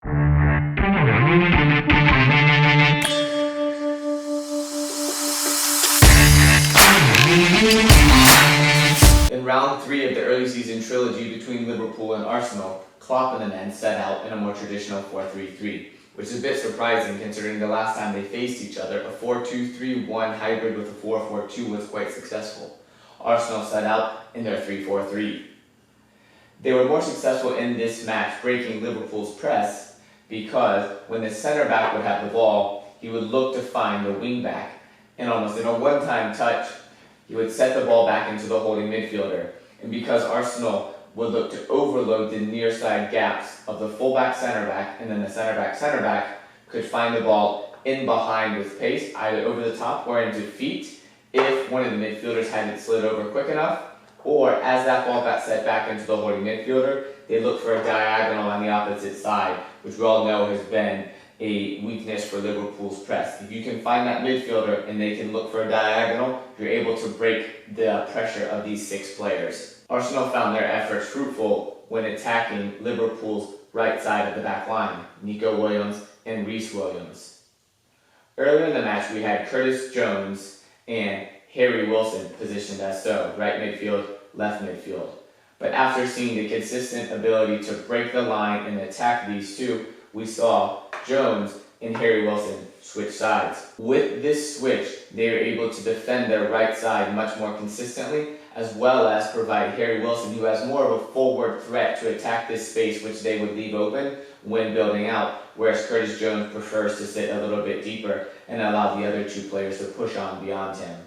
In round 3 of the early season trilogy between Liverpool and Arsenal, Klopp and the men set out in a more traditional 4-3-3, which is a bit surprising considering the last time they faced each other, a 4-2-3-1 hybrid with a 4-4-2 was quite successful. Arsenal set out in their 3-4-3. They were more successful in this match breaking Liverpool's press because when the centre back would have the ball, he would look to find the wing back, and almost in a one-time touch, he would set the ball back into the holding midfielder. And because Arsenal would look to overload the near side gaps of the fullback center back, and then the center back could find the ball in behind with pace, either over the top or into feet, if one of the midfielders hadn't slid over quick enough, or as that ball got set back into the holding midfielder, they look for a diagonal on the opposite side, which we all know has been a weakness for Liverpool's press. If you can find that midfielder and they can look for a diagonal, you're able to break the pressure of these 6 players. Arsenal found their efforts fruitful when attacking Liverpool's right side of the back line, Nico Williams and Reece Williams. Earlier in the match, we had Curtis Jones and Harry Wilson positioned as so, right midfield, left midfield. But after seeing the consistent ability to break the line and attack these two, we saw Jones and Harry Wilson switch sides. With this switch, they were able to defend their right side much more consistently, as well as provide Harry Wilson, who has more of a forward threat to attack this space which they would leave open when building out, whereas Curtis Jones prefers to sit a little bit deeper and allow the other 2 players to push on beyond him.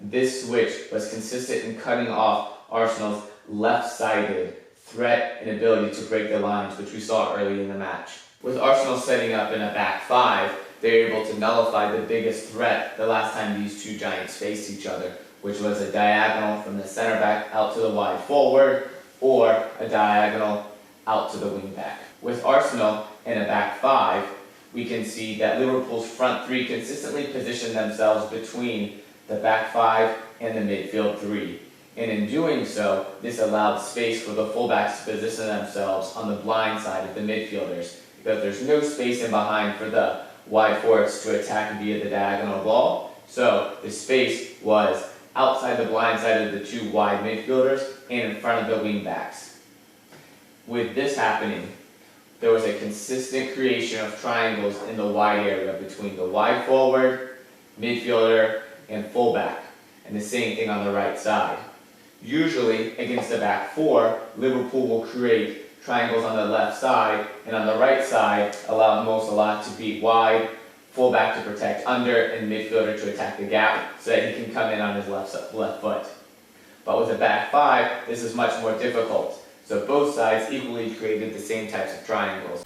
This switch was consistent in cutting off Arsenal's left-sided threat and ability to break the lines, which we saw early in the match. With Arsenal setting up in a back 5, they were able to nullify the biggest threat the last time these 2 giants faced each other, which was a diagonal from the center back out to the wide forward, or a diagonal out to the wing back. With Arsenal in a back 5, we can see that Liverpool's front 3 consistently positioned themselves between the back 5 and the midfield 3. And in doing so, this allowed space for the fullbacks to position themselves on the blind side of the midfielders, because there's no space in behind for the wide forwards to attack via the diagonal ball. So the space was outside the blind side of the 2 wide midfielders and in front of the wing backs. With this happening, there was a consistent creation of triangles in the wide area between the wide forward, midfielder, and fullback, and the same thing on the right side. Usually, against the back 4, Liverpool will create triangles on the left side, and on the right side, allow Mo Salah to beat wide, fullback to protect under, and midfielder to attack the gap so that he can come in on his left foot. But with the back 5, this is much more difficult, so both sides equally created the same types of triangles.